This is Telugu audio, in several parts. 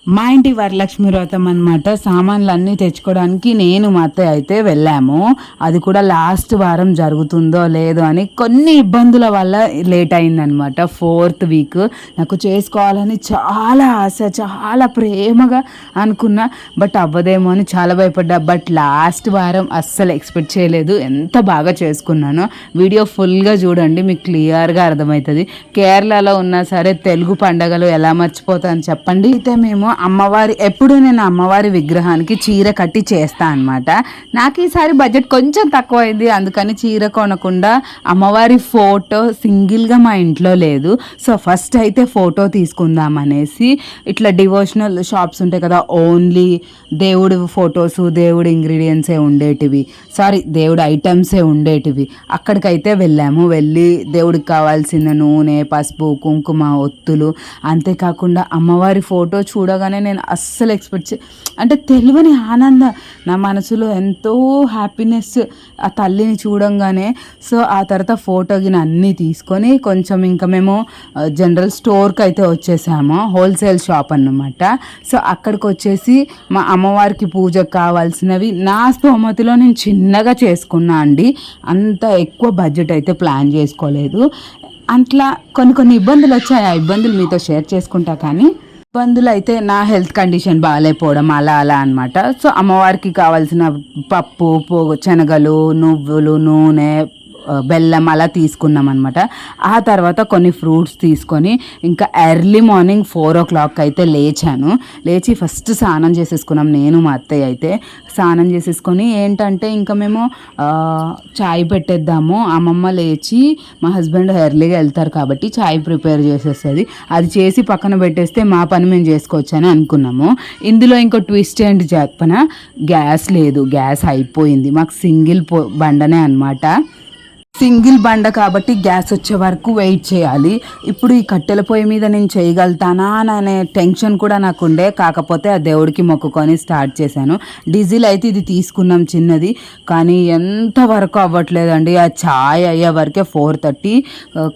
మా ఇంటి వరలక్ష్మి వ్రతం అనమాట. సామాన్లు అన్నీ తెచ్చుకోవడానికి నేను మా అత్తయ్య అయితే వెళ్ళాము. అది కూడా లాస్ట్ వారం జరుగుతుందో లేదో అని కొన్ని ఇబ్బందుల వల్ల లేట్ అయిందనమాట. 4th వీక్ నాకు చేసుకోవాలని చాలా ఆశ, చాలా ప్రేమగా అనుకున్నా. బట్ అవ్వదేమో అని చాలా భయపడ్డా. బట్ లాస్ట్ వారం అస్సలు ఎక్స్పెక్ట్ చేయలేదు ఎంత బాగా చేసుకున్నానో. వీడియో ఫుల్గా చూడండి, మీకు క్లియర్గా అర్థమవుతుంది. కేరళలో ఉన్నా సరే తెలుగు పండగలు ఎలా మర్చిపోతాను చెప్పండి. అయితే మేము ఎప్పుడు నేను అమ్మవారి విగ్రహానికి చీర కట్టి చేస్తా అనమాట. నాకు ఈసారి బడ్జెట్ కొంచెం తక్కువ అయింది, అందుకని చీర కొనకుండా అమ్మవారి ఫోటో సింగిల్గా మా ఇంట్లో లేదు. సో ఫస్ట్ అయితే ఫోటో తీసుకుందాం అనేసి ఇట్లా డివోషనల్ షాప్స్ ఉంటాయి కదా, ఓన్లీ దేవుడి ఫొటోస్, దేవుడి ఇంగ్రీడియంట్సే ఉండేటివి, దేవుడి ఐటమ్సే ఉండేటివి, అక్కడికైతే వెళ్ళాము. వెళ్ళి దేవుడికి కావాల్సిన నూనె, పసుపు, కుంకుమ, ఒత్తులు, అంతేకాకుండా అమ్మవారి ఫోటో చూడగానే నేను అస్సలు అంటే తెలియని ఆనందం నా మనసులో, ఎంతో హ్యాపీనెస్ ఆ తల్లిని చూడంగానే. సో ఆ తర్వాత ఫోటోకి అన్నీ తీసుకొని కొంచెం ఇంకా మేము జనరల్ స్టోర్కి అయితే వచ్చేసాము, హోల్సేల్ షాప్ అన్నమాట. సో అక్కడికి వచ్చేసి మా అమ్మవారికి పూజకు కావాల్సినవి నా స్తోమతిలో నేను చిన్నగా చేసుకున్నా అండి. అంత ఎక్కువ బడ్జెట్ అయితే ప్లాన్ చేసుకోలేదు. అట్లా కొన్ని ఇబ్బందులు వచ్చాయి, ఆ ఇబ్బందులు మీతో షేర్ చేసుకుంటా. కానీ ఇబ్బందులు అయితే నా హెల్త్ కండిషన్ బాగాలేకపోవడం అలా అనమాట. సో అమ్మవారికి కావాల్సిన పప్పు, శనగలు, నువ్వులు, నూనె, బెల్లం అలా తీసుకున్నాం అనమాట. ఆ తర్వాత కొన్ని ఫ్రూట్స్ తీసుకొని ఇంకా ఎర్లీ మార్నింగ్ 4 o'clock అయితే లేచి ఫస్ట్ స్నానం చేసేసుకున్నాం. నేను మా అత్తయ్య అయితే స్నానం చేసేసుకొని ఏంటంటే ఇంకా మేము చాయ్ పెట్టేద్దాము. అమ్మమ్మ లేచి మా హస్బెండ్ ఎర్లీగా వెళ్తారు కాబట్టి చాయ్ ప్రిపేర్ చేసేస్తుంది. అది చేసి పక్కన పెట్టేస్తే మా పని మేము చేసుకోవచ్చు అని అనుకున్నాము. ఇందులో ఇంకో ట్విస్ట్ ఏంటి చెప్పన, గ్యాస్ లేదు, గ్యాస్ అయిపోయింది. మాకు సింగిల్ బండనే అనమాట. సింగిల్ బండ కాబట్టి గ్యాస్ వచ్చే వరకు వెయిట్ చేయాలి. ఇప్పుడు ఈ కట్టెల పొయ్యి మీద నేను చేయగలుగుతానా అనే టెన్షన్ కూడా నాకు ఉండే. కాకపోతే ఆ దేవుడికి మొక్కుకొని స్టార్ట్ చేశాను. డీజిల్ అయితే ఇది తీసుకున్నాం చిన్నది, కానీ ఎంతవరకు అవ్వట్లేదండి. ఆ ఛాయ్ అయ్యే వరకే 4:30,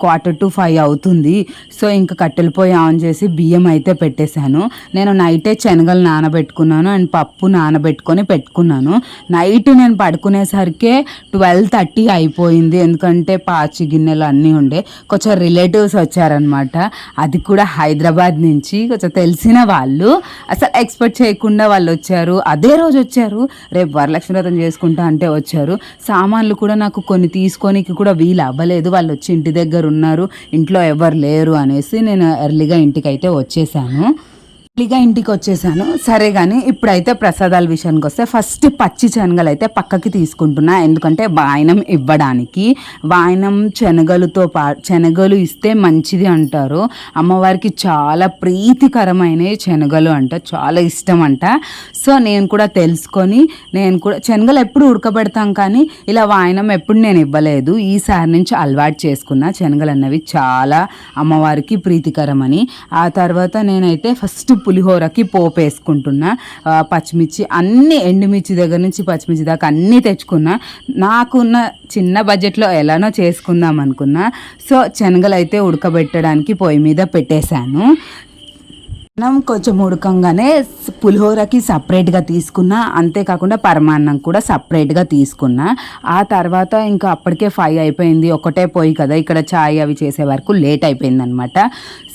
4:45 అవుతుంది. సో ఇంకా కట్టెల పొయ్యి ఆన్ చేసి బియ్యం అయితే పెట్టేశాను. నేను నైటే శనగలు నానబెట్టుకున్నాను అండ్ పప్పు నానబెట్టుకొని పెట్టుకున్నాను. నైట్ నేను పడుకునేసరికే 12:30 అయిపోయింది. ఎందుకంటే పాచి గిన్నెలు అన్నీ ఉండే. కొంచెం రిలేటివ్స్ వచ్చారనమాట, అది కూడా హైదరాబాద్ నుంచి కొంచెం తెలిసిన వాళ్ళు. అసలు ఎక్స్పెక్ట్ చేయకుండా వాళ్ళు వచ్చారు, అదే రోజు వచ్చారు. రేపు వరలక్ష్మి వ్రతం చేసుకుంటా అంటే వచ్చారు. సామాన్లు కూడా నాకు కొన్ని తీసుకోనికి కూడా వీలు అవ్వలేదు, వాళ్ళు వచ్చి ఇంటి దగ్గర ఉన్నారు, ఇంట్లో ఎవరు లేరు అనేసి నేను ఎర్లీగా ఇంటికైతే వచ్చేసాను. ఇంటికి వచ్చేసాను. సరే కానీ ఇప్పుడైతే ప్రసాదాల విషయానికి వస్తే ఫస్ట్ పచ్చి శనగలు అయితే పక్కకి తీసుకుంటున్నా. ఎందుకంటే వాయనం ఇవ్వడానికి. వాయనం శనగలు ఇస్తే మంచిది అంటారు. అమ్మవారికి చాలా ప్రీతికరమైన శనగలు అంట, చాలా ఇష్టం అంట. సో నేను కూడా తెలుసుకొని శనగలు ఎప్పుడు ఉడకబెడతాం, కానీ ఇలా వాయనం ఎప్పుడు నేను ఇవ్వలేదు. ఈసారి నుంచి అలవాటు చేసుకున్నా. శనగలు అన్నవి చాలా అమ్మవారికి ప్రీతికరమని. ఆ తర్వాత నేనైతే ఫస్ట్ పులిహోరకి పోపు వేసుకుంటున్నా. పచ్చిమిర్చి అన్ని, ఎండుమిర్చి దగ్గర నుంచి పచ్చిమిర్చి దాకా అన్నీ తెచ్చుకున్నా. నాకున్న చిన్న బడ్జెట్లో ఎలానో చేసుకుందాం అనుకున్నా. సో శనగలు అయితే ఉడకబెట్టడానికి పొయ్యి మీద పెట్టేశాను. అన్నం కొంచెం ఉడకంగానే పులిహోరకి సపరేట్గా తీసుకున్నా, అంతేకాకుండా పరమాన్నం కూడా సపరేట్గా తీసుకున్నా. ఆ తర్వాత ఇంకా అప్పటికే 5 అయిపోయింది, ఒకటే పొయ్యి కదా, ఇక్కడ చాయ్ అవి చేసే వరకు లేట్ అయిపోయింది అనమాట.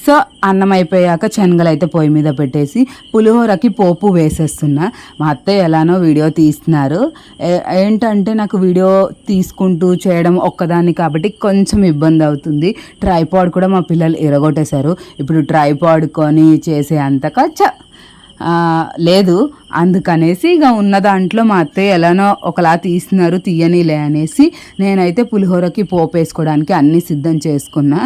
సో అన్నం అయిపోయాక శనగలు అయితే పొయ్యి మీద పెట్టేసి పులిహోరకి పోపు వేసేస్తున్నా. మా అత్తయ్య ఎలానో వీడియో తీస్తున్నారు. ఏంటంటే నాకు వీడియో తీసుకుంటూ చేయడం ఒక్కదాన్ని కాబట్టి కొంచెం ఇబ్బంది అవుతుంది. ట్రైపాడ్ కూడా మా పిల్లలు ఎరగొట్టేశారు. ఇప్పుడు ట్రైపాడ్ కొని చేసే అంతగా లేదు. అందుకనేసి ఇక ఉన్న దాంట్లో మా అత్తయ్య ఎలానో ఒకలా తీస్తున్నారు, తీయనిలే అనేసి నేనైతే పులిహోరకి పోపు వేసుకోవడానికి అన్నీ సిద్ధం చేసుకున్నా.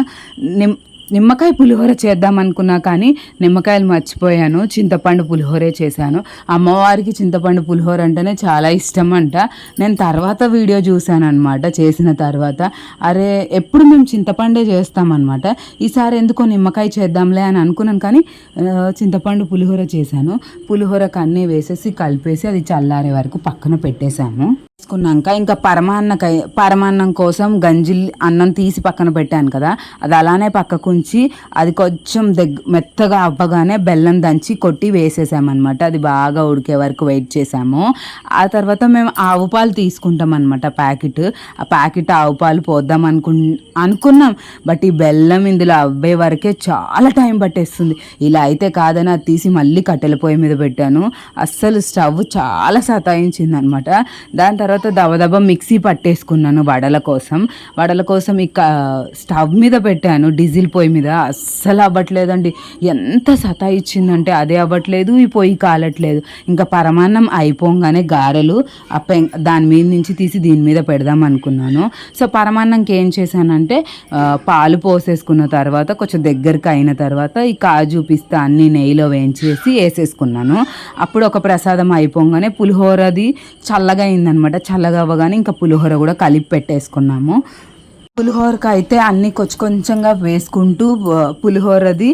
నిమ్మకాయ పులిహోర చేద్దాం అనుకున్నా, కానీ నిమ్మకాయలు మర్చిపోయాను. చింతపండు పులిహోరే చేశాను. అమ్మవారికి చింతపండు పులిహోర అంటేనే చాలా ఇష్టం అంట. నేను తర్వాత వీడియో చూశాను అనమాట, చేసిన తర్వాత. అరే ఎప్పుడు మేము చింతపండే చేస్తామన్నమాట, ఈసారి ఎందుకో నిమ్మకాయ చేద్దాంలే అని అనుకున్నాను, కానీ చింతపండు పులిహోర చేశాను. పులిహోరకు అన్నీ వేసేసి కలిపేసి అది చల్లారే వరకు పక్కన పెట్టేశాము. వేసుకున్నాక ఇంకా పరమాన్నం కోసం గంజి అన్నం తీసి పక్కన పెట్టాను కదా, అది అలానే పక్కకుంచి అది కొంచెం మెత్తగా అవ్వగానే బెల్లం దంచి కొట్టి వేసేసామన్నమాట. అది బాగా ఉడికే వరకు వెయిట్ చేసాము. ఆ తర్వాత మేము ఆవు పాలు తీసుకుంటాం అనమాట ప్యాకెట్. ఆ ప్యాకెట్ ఆవు పాలు పోద్దాం అనుకున్నాం. బట్ ఈ బెల్లం ఇందులో అవ్వే వరకే చాలా టైం పట్టేస్తుంది. ఇలా అయితే కాదని అది తీసి మళ్ళీ కట్టెల పొయ్యి మీద పెట్టాను. అస్సలు స్టవ్ చాలా సతాయించింది అనమాట. దాని తర్వాత దబదబ మిక్సీ పట్టేసుకున్నాను వడల కోసం ఇక స్టవ్ మీద పెట్టాను డీజిల్ పొయ్యి మీద. అస్సలు అవ్వట్లేదండి. ఎంత సతాయించిందంటే అదే అవ్వట్లేదు, ఈ పొయ్యి కాలట్లేదు. ఇంకా పరమాన్నం అయిపోగానే గారెలు దాని మీద నుంచి తీసి దీని మీద పెడదాం అనుకున్నాను. సో పరమాన్నంకి ఏం చేశానంటే పాలు పోసేసుకున్న తర్వాత కొంచెం దగ్గరికి అయిన తర్వాత ఈ కాజు పిస్తా అన్ని నెయ్యిలో వేసేసుకున్నాను. అప్పుడు ఒక ప్రసాదం అయిపోగానే పులిహోరది చల్లగా అయిందనమాట. చల్లగా అవ్వగానే ఇంకా పులిహోర కూడా కలిపి పెట్టేసుకున్నాము. పులిహోరకి అయితే అన్నీ కొంచెంగా వేసుకుంటూ పులిహోరది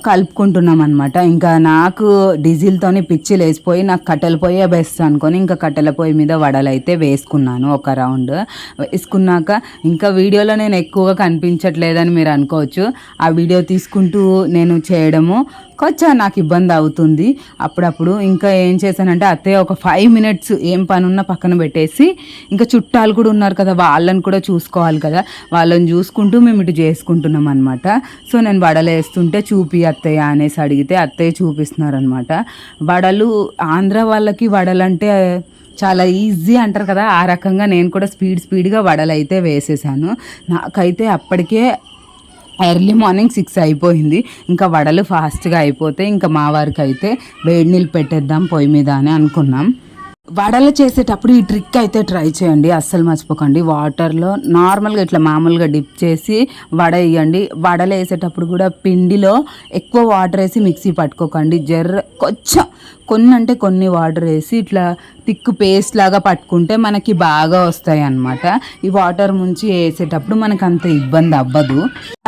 కలుపుకుంటున్నాం అనమాట. ఇంకా నాకు డీజిల్తోని పిచ్చి లేసిపోయి నాకు కట్టెల పొయ్యే బెస్ట్ అనుకొని ఇంకా కట్టెల పొయ్యి మీద వడలు అయితే వేసుకున్నాను. ఒక రౌండ్ వేసుకున్నాక ఇంకా వీడియోలో నేను ఎక్కువగా కనిపించట్లేదని మీరు అనుకోవచ్చు. ఆ వీడియో తీసుకుంటూ నేను చేయడము కొంచెం నాకు ఇబ్బంది అవుతుంది అప్పుడప్పుడు. ఇంకా ఏం చేశానంటే అత్తయ్య ఒక 5 మినిట్స్ ఏం పని ఉన్నా పక్కన పెట్టేసి, ఇంకా చుట్టాలు కూడా ఉన్నారు కదా, వాళ్ళని కూడా చూసుకోవాలి కదా, వాళ్ళని చూసుకుంటూ మేము ఇటు చేసుకుంటున్నాం అనమాట. సో నేను వడలు వేస్తుంటే చూపి అత్తయ్య అనేసి అడిగితే అత్తయ్య చూపిస్తున్నారనమాట. వడలు ఆంధ్ర వాళ్ళకి వడలు అంటే చాలా ఈజీ అంటారు కదా, ఆ రకంగా నేను కూడా స్పీడ్గా వడలు అయితే వేసేసాను. నాకైతే అప్పటికే ఎర్లీ మార్నింగ్ 6 అయిపోయింది. ఇంకా వడలు ఫాస్ట్గా అయిపోతే ఇంకా మా వారికి అయితే వేడి నీళ్ళు పెట్టేద్దాం పొయ్యి మీద అని అనుకున్నాం. వడలు చేసేటప్పుడు ఈ ట్రిక్ అయితే ట్రై చేయండి, అస్సలు మర్చిపోకండి. వాటర్లో నార్మల్గా ఇట్లా మామూలుగా డిప్ చేసి వడ వేయండి. వడలు వేసేటప్పుడు కూడా పిండిలో ఎక్కువ వాటర్ వేసి మిక్సీ పట్టుకోకండి. కొంచెం కొన్ని వాటర్ వేసి ఇట్లా థిక్ పేస్ట్ లాగా పట్టుకుంటే మనకి బాగా వస్తాయి అన్నమాట. ఈ వాటర్ ముంచి వేసేటప్పుడు మనకు అంత ఇబ్బంది అవ్వదు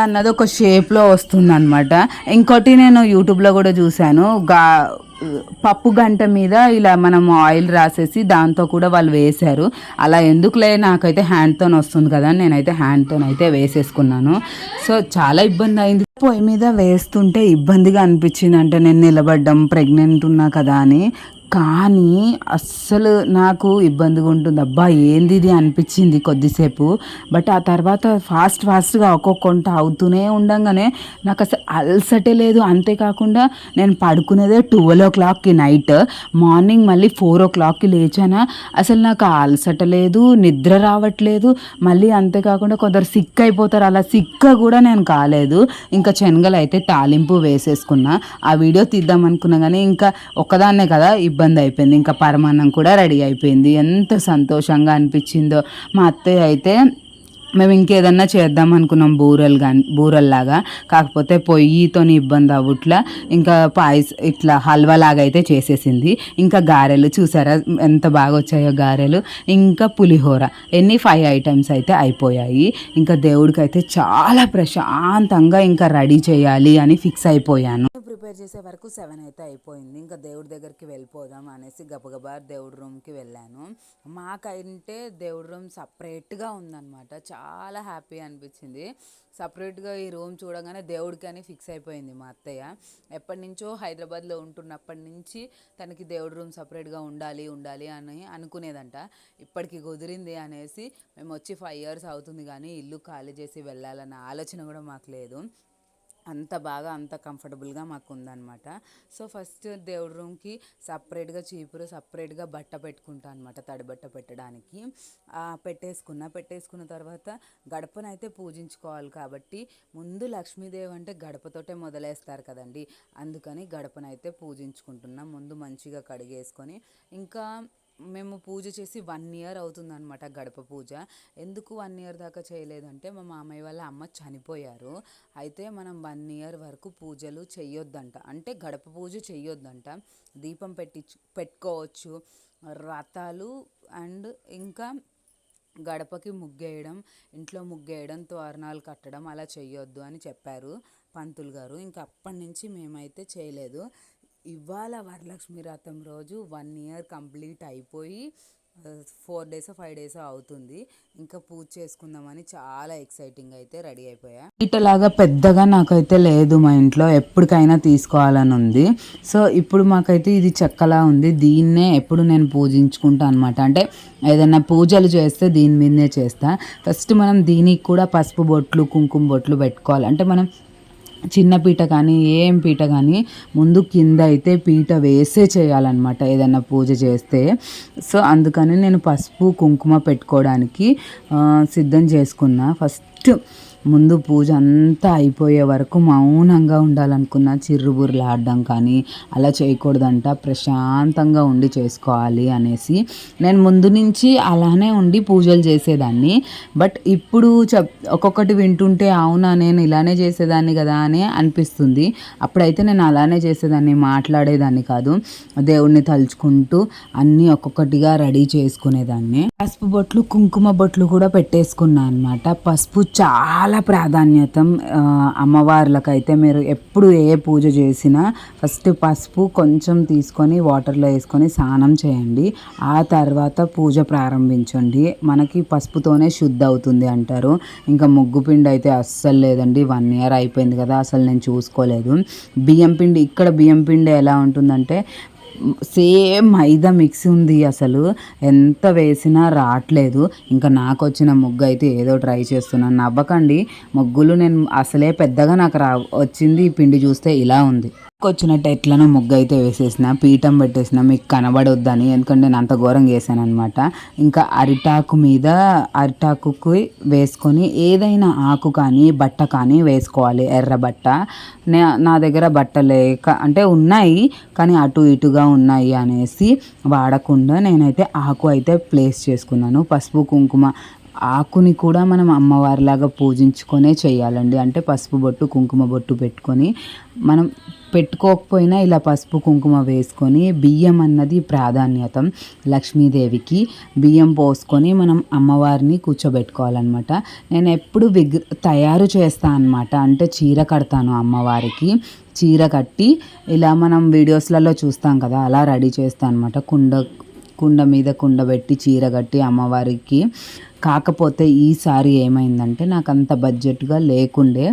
అన్నది ఒక షేప్లో వస్తుంది అనమాట. ఇంకోటి నేను యూట్యూబ్లో కూడా చూశాను, పప్పు గంట మీద ఇలా మనం ఆయిల్ రాసేసి దాంతో కూడా వాళ్ళు వేశారు. అలా ఎందుకులే, నాకైతే హ్యాండ్తో వస్తుంది కదా, నేనైతే హ్యాండ్తో అయితే వేసేసుకున్నాను. సో చాలా ఇబ్బంది అయింది. పొయ్యి మీద వేస్తుంటే ఇబ్బందిగా అనిపించింది, అంటే నేను నిలబడ్డం ప్రెగ్నెంట్ ఉన్నా కదా అని. కానీ అస్సలు నాకు ఇబ్బందిగా ఉంటుంది, అబ్బా ఏంది ఇది అనిపించింది కొద్దిసేపు. బట్ ఆ తర్వాత ఫాస్ట్గా ఒక్కొక్క అవుతూనే ఉండగానే నాకు అసలు అలసటే లేదు. అంతేకాకుండా నేను పడుకునేదే 12 నైట్, మార్నింగ్ మళ్ళీ 4 లేచానా. అసలు నాకు అలసట లేదు, నిద్ర రావట్లేదు. మళ్ళీ అంతేకాకుండా కొందరు సిక్ అయిపోతారు, అలా సిక్ కూడా నేను కాలేదు. ఇంకా శనగలు అయితే తాలింపు వేసేసుకున్నా. ఆ వీడియో తీద్దాం అనుకున్నా కానీ ఇంకా ఒక్కదాన్నే కదా ఇబ్బంది అయిపోయింది. ఇంకా పరమాన్నం కూడా రెడీ అయిపోయింది. ఎంత సంతోషంగా అనిపించిందో. మా అత్తయ్య అయితే మేము ఇంకేదన్నా చేద్దాం అనుకున్నాం బూరల్లాగా, కాకపోతే పొయ్యితో ఇబ్బంది అవ్వట్లా. ఇంకా ఇట్లా హల్వా లాగా అయితే చేసేసింది. ఇంకా గారెలు చూసారా ఎంత బాగా వచ్చాయో గారెలు. ఇంకా పులిహోర, 5 ఐటమ్స్ అయితే అయిపోయాయి. ఇంకా దేవుడికి అయితే చాలా ప్రశాంతంగా ఇంకా రెడీ చేయాలి అని ఫిక్స్ అయిపోయాను. ప్రిపేర్ చేసే వరకు 7 అయితే అయిపోయింది. ఇంకా దేవుడి దగ్గరికి వెళ్ళిపోదాం అనేసి గబగబా దేవుడి రూమ్కి వెళ్ళాను. మాకైతే దేవుడి రూమ్ సపరేట్గా ఉందన్నమాట. చాలా హ్యాపీ అనిపించింది. సపరేట్గా ఈ రూమ్ చూడగానే దేవుడికి అని ఫిక్స్ అయిపోయింది మా అత్తయ్య. ఎప్పటి నుంచో హైదరాబాద్లో ఉంటున్నప్పటి నుంచి తనకి దేవుడి రూమ్ సపరేట్గా ఉండాలి అని అనుకునేదంట. ఇప్పటికి కుదిరింది అనేసి మేము వచ్చి 5 years అవుతుంది, కానీ ఇల్లు ఖాళీ చేసి వెళ్ళాలన్న ఆలోచన కూడా మాకు లేదు. అంత బాగా అంత కంఫర్టబుల్గా మాకు ఉందన్నమాట. సో ఫస్ట్ దేవుడి రూమ్కి సపరేట్గా చీపురు, సపరేట్గా బట్ట పెట్టుకుంటాను అనమాట, తడి బట్ట పెట్టడానికి. పెట్టేసుకున్న తర్వాత గడపనైతే పూజించుకోవాలి కాబట్టి ముందు లక్ష్మీదేవి అంటే గడపతోటే మొదలేస్తారు కదండి. అందుకని గడపనైతే పూజించుకుంటున్నాం. ముందు మంచిగా కడిగేసుకొని ఇంకా మేము పూజ చేసి 1 year అవుతుందన్నమాట గడప పూజ. ఎందుకు 1 year దాకా చేయలేదంటే మా మామయ్య వాళ్ళ అమ్మ చనిపోయారు. అయితే మనం 1 year వరకు పూజలు చెయ్యొద్దంట, అంటే గడప పూజ చెయ్యొద్దంట. దీపం పెట్టుకోవచ్చు, వ్రతాలు అండ్ ఇంకా గడపకి ముగ్గేయడం, ఇంట్లో ముగ్గేయడం, తోరణాలు కట్టడం అలా చెయ్యొద్దు అని చెప్పారు పంతులు గారు. ఇంకా అప్పటి నుంచి మేమైతే చేయలేదు. ఇవాళ వరలక్ష్మి వ్రతం రోజు 1 year కంప్లీట్ అయిపోయి 4 డేస్ 5 డేస్ అవుతుంది. ఇంకా పూజ చేసుకుందామని చాలా ఎక్సైటింగ్ అయితే రెడీ అయిపోయా. ఇటలాగా పెద్దగా నాకైతే లేదు మా ఇంట్లో, ఎప్పటికైనా తీసుకోవాలని ఉంది. సో ఇప్పుడు మాకైతే ఇది చెక్కలా ఉంది, దీన్నే ఎప్పుడు నేను పూజించుకుంటా అనమాట. అంటే ఏదైనా పూజలు చేస్తే దీని మీదనే చేస్తా. ఫస్ట్ మనం దీనికి కూడా పసుపు బొట్లు కుంకుమ బొట్లు పెట్టుకోవాలి. అంటే మనం చిన్న పీట కానీ ఏం పీట కానీ ముందు కింద అయితే పీట వేసే చేయాలన్నమాట ఏదైనా పూజ చేస్తే. సో అందుకని నేను పసుపు కుంకుమ పెట్టుకోవడానికి సిద్ధం చేసుకున్నా. ఫస్ట్ ముందు పూజ అంతా అయిపోయే వరకు మౌనంగా ఉండాలనుకున్న, చిర్రుబుర్లాడడం కానీ అలా చేయకూడదంట, ప్రశాంతంగా ఉండి చేసుకోవాలి అనేసి నేను ముందు నుంచి అలానే ఉండి పూజలు చేసేదాన్ని. బట్ ఇప్పుడు ఒక్కొక్కటి వింటుంటే అవునా నేను ఇలానే చేసేదాన్ని కదా అని అనిపిస్తుంది. అప్పుడైతే నేను అలానే చేసేదాన్ని, మాట్లాడేదాన్ని కాదు, దేవుణ్ణి తలుచుకుంటూ అన్నీ ఒక్కొక్కటిగా రెడీ చేసుకునేదాన్ని. పసుపు బొట్లు కుంకుమ బొట్లు కూడా పెట్టేసుకున్నా అనమాట. పసుపు చాలా ప్రాధాన్యతం అమ్మవార్లకైతే. మీరు ఎప్పుడు ఏ పూజ చేసినా ఫస్ట్ పసుపు కొంచెం తీసుకొని వాటర్లో వేసుకొని స్నానం చేయండి, ఆ తర్వాత పూజ ప్రారంభించండి. మనకి పసుపుతోనే శుద్ధి అవుతుంది అంటారు. ఇంకా ముగ్గు పిండి అయితే అస్సలు లేదండి, 1 year అయిపోయింది కదా, అసలు నేను చూసుకోలేదు. బియ్యం పిండి, ఇక్కడ బియ్యం పిండి ఎలా ఉంటుందంటే సేమ్ మైదా మిక్స్ ఉంది, అసలు ఎంత వేసినా రావట్లేదు. ఇంకా నాకు వచ్చిన ముగ్గు అయితే ఏదో ట్రై చేస్తున్నాను, నవ్వకండి. ముగ్గులు నేను అసలే పెద్దగా నాకు వచ్చింది, ఈ పిండి చూస్తే ఇలా ఉంది. వచ్చినట్టు ఎట్లనో ముగ్గు అయితే వేసేసిన, పీఠం పెట్టేసిన మీకు కనబడొద్దని, ఎందుకంటే నేను అంత ఘోరంగా వేసాను అనమాట. ఇంకా అరిటాకు మీద అరిటాకుకి వేసుకొని ఏదైనా ఆకు కానీ బట్ట కానీ వేసుకోవాలి, ఎర్ర బట్ట. నా దగ్గర బట్ట లేక, అంటే ఉన్నాయి కానీ అటు ఇటుగా ఉన్నాయి అనేసి వాడకుండా నేనైతే ఆకు అయితే ప్లేస్ చేసుకున్నాను. పసుపు కుంకుమ ఆకుని కూడా మనం అమ్మవారిలాగా పూజించుకొనే చేయాలండి. అంటే పసుపు బొట్టు కుంకుమ బొట్టు పెట్టుకొని, మనం పెట్టుకోకపోయినా ఇలా పసుపు కుంకుమ వేసుకొని, బియ్యం అన్నది ప్రాధాన్యతం లక్ష్మీదేవికి, బియ్యం పోసుకొని మనం అమ్మవారిని కూర్చోబెట్టుకోవాలన్నమాట. నేను ఎప్పుడు తయారు చేస్తాను అనమాట. అంటే చీర కడతాను అమ్మవారికి, చీర కట్టి ఇలా మనం వీడియోస్లలో చూస్తాం కదా, అలా రెడీ చేస్తాను అనమాట. కుండ మీద కుండ పెట్టి చీర కట్టి అమ్మవారికి. కాకపోతే ఈసారి ఏమైందంటే నాకు అంత బడ్జెట్గా లేకుండే,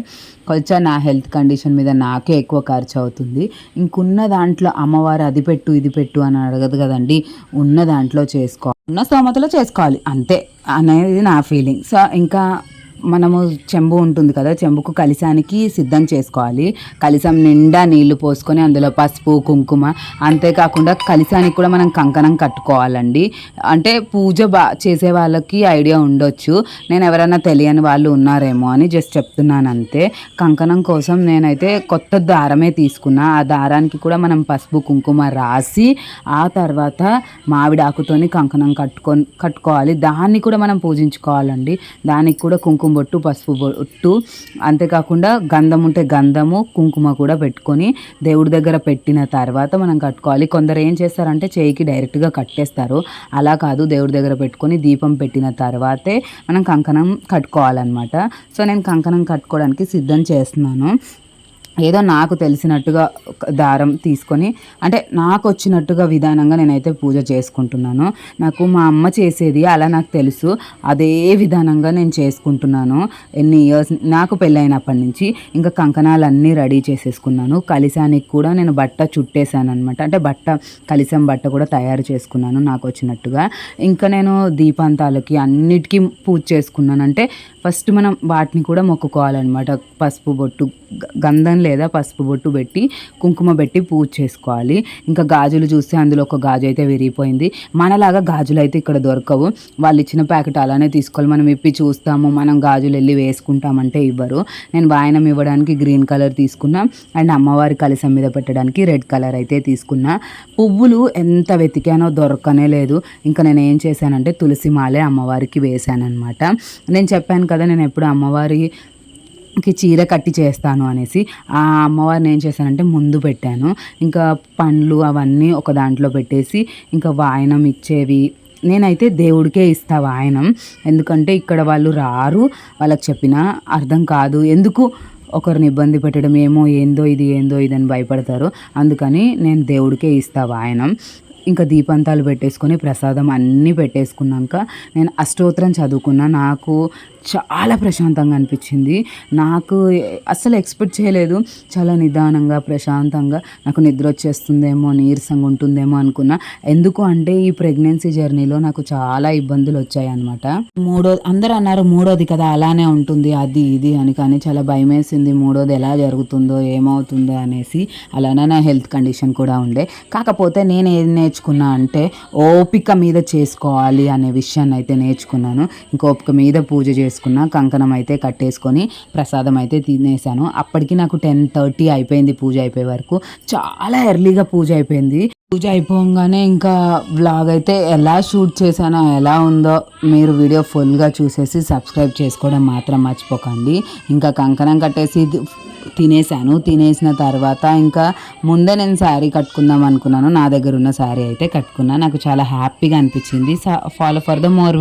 కొంచెం నా హెల్త్ కండిషన్ మీద నాకే ఎక్కువ ఖర్చు అవుతుంది. ఇంకున్న దాంట్లో అమ్మవారు అది పెట్టు ఇది పెట్టు అని అడగదు కదండి, ఉన్న దాంట్లో చేసుకోవాలి, ఉన్న స్తోమతలో చేసుకోవాలి అంతే అనేది నా ఫీలింగ్. సో ఇంకా మనము చెంబు ఉంటుంది కదా, చెంబుకు కలశానికి సిద్ధం చేసుకోవాలి. కలశం నిండా నీళ్లు పోసుకొని అందులో పసుపు కుంకుమ, అంతేకాకుండా కలశానికి కూడా మనం కంకణం కట్టుకోవాలండి. అంటే పూజ చేసే వాళ్ళకి ఐడియా ఉండొచ్చు, నేను ఎవరైనా తెలియని వాళ్ళు ఉన్నారేమో అని జస్ట్ చెప్తున్నాను అంతే. కంకణం కోసం నేనైతే కొత్త దారమే తీసుకున్నా. ఆ దారానికి కూడా మనం పసుపు కుంకుమ రాసి ఆ తర్వాత మామిడాకుతోని కంకణం కట్టుకోవాలి. దాన్ని కూడా మనం పూజించుకోవాలండి. దానికి కూడా కుంకుమ బొట్టు పసుపు బొట్టు, అంతేకాకుండా గంధం ఉంటే గంధము కుంకుమ కూడా పెట్టుకొని దేవుడి దగ్గర పెట్టిన తర్వాత మనం కట్టుకోవాలి. కొందరు ఏం చేస్తారంటే చేయికి డైరెక్ట్గా కట్టేస్తారు, అలా కాదు, దేవుడి దగ్గర పెట్టుకొని దీపం పెట్టిన తర్వాతే మనం కంకణం కట్టుకోవాలన్నమాట. సో నేను కంకణం కట్టుకోవడానికి సిద్ధం చేస్తున్నాను. ఏదో నాకు తెలిసినట్టుగా దారం తీసుకొని, అంటే నాకు వచ్చినట్టుగా విధానంగా నేనైతే పూజ చేసుకుంటున్నాను. నాకు మా అమ్మ చేసేది అలా నాకు తెలుసు, అదే విధానంగా నేను చేసుకుంటున్నాను. ఎన్ని ఇయర్స్ నాకు పెళ్ళైనప్పటి నుంచి. ఇంకా కంకణాలన్నీ రెడీ చేసేసుకున్నాను. కలశానికి కూడా నేను బట్ట చుట్టేసాను అనమాట. అంటే కలశం బట్ట కూడా తయారు చేసుకున్నాను నాకు వచ్చినట్టుగా. ఇంకా నేను దీపాంతాలకి అన్నిటికీ పూజ చేసుకున్నాను. అంటే ఫస్ట్ మనం వాటిని కూడా మొక్కుకోవాలన్నమాట. పసుపు బొట్టు గంధం లేదా పసుపు బొట్టు పెట్టి కుంకుమ పెట్టి పూజ చేసుకోవాలి. ఇంకా గాజులు చూస్తే అందులో ఒక గాజు అయితే విరిగిపోయింది. మనలాగా గాజులు అయితే ఇక్కడ దొరకవు, వాళ్ళు ఇచ్చిన ప్యాకెట్ అలానే తీసుకోవాలి. మనం ఇప్పి చూస్తాము, మనం గాజులు వెళ్ళి వేసుకుంటామంటే ఇవ్వరు. నేను వాయనం ఇవ్వడానికి గ్రీన్ కలర్ తీసుకున్నా, అండ్ అమ్మవారి కలశం మీద పెట్టడానికి రెడ్ కలర్ అయితే తీసుకున్నా. పువ్వులు ఎంత వెతికానో దొరకనే లేదు. ఇంకా నేను ఏం చేశానంటే తులసి మాలే అమ్మవారికి వేశాను అనమాట. నేను చెప్పాను కదా నేను ఎప్పుడు అమ్మవారికి చీర కట్టి చేస్తాను అనేసి. ఆ అమ్మవారిని ఏం చేశానంటే ముందు పెట్టాను, ఇంకా పండ్లు అవన్నీ ఒక దాంట్లో పెట్టేసి, ఇంకా వాయనం ఇచ్చేవి నేనైతే దేవుడికే ఇస్తా వాయనం. ఎందుకంటే ఇక్కడ వాళ్ళు రారు, వాళ్ళకి చెప్పినా అర్థం కాదు, ఎందుకు ఒకరిని ఇబ్బంది పెట్టడం, ఏందో ఇది అని భయపడతారు. అందుకని నేను దేవుడికే ఇస్తా వాయనం. ఇంకా దీపంతాలు పెట్టేసుకొని ప్రసాదం అన్నీ పెట్టేసుకున్నాక నేను అష్టోత్తరం చదువుకున్నా. నాకు చాలా ప్రశాంతంగా అనిపించింది. నాకు అస్సలు ఎక్స్పెక్ట్ చేయలేదు. చాలా నిదానంగా ప్రశాంతంగా నాకు నిద్ర వచ్చేస్తుందేమో, నీరసంగా ఉంటుందేమో అనుకున్నా. ఎందుకు అంటే ఈ ప్రెగ్నెన్సీ జర్నీలో నాకు చాలా ఇబ్బందులు వచ్చాయి అనమాట. అందరూ అన్నారు మూడోది కదా అలానే ఉంటుంది అది ఇది అని, కానీ చాలా భయం వేసింది మూడోది ఎలా జరుగుతుందో ఏమవుతుందో అనేసి. అలానే నా హెల్త్ కండిషన్ కూడా ఉండే. కాకపోతే నేను ఏది నేర్చుకున్నా అంటే ఓపిక మీద చేసుకోవాలి అనే విషయాన్ని అయితే నేర్చుకున్నాను. ఇంక ఓపిక మీద పూజ చేసుకున్నా, కంకణం అయితే కట్టేసుకొని ప్రసాదం అయితే తినేసాను. అప్పటికి నాకు 10:30 అయిపోయింది పూజ అయిపోయే వరకు. చాలా ఎర్లీగా పూజ అయిపోయింది. పూజ అయిపోగానే ఇంకా వ్లాగ్ అయితే ఎలా షూట్ చేశానో ఎలా ఉందో మీరు వీడియో ఫుల్గా చూసేసి సబ్స్క్రైబ్ చేసుకోవడం మాత్రం మర్చిపోకండి. ఇంకా కంకణం కట్టేసి తినేసాను. తినేసిన తర్వాత ఇంకా ముందే నేను శారీ కట్టుకుందాం అనుకున్నాను. నా దగ్గర ఉన్న శారీ అయితే కట్టుకున్నా. నాకు చాలా హ్యాపీగా అనిపించింది. Follow for the more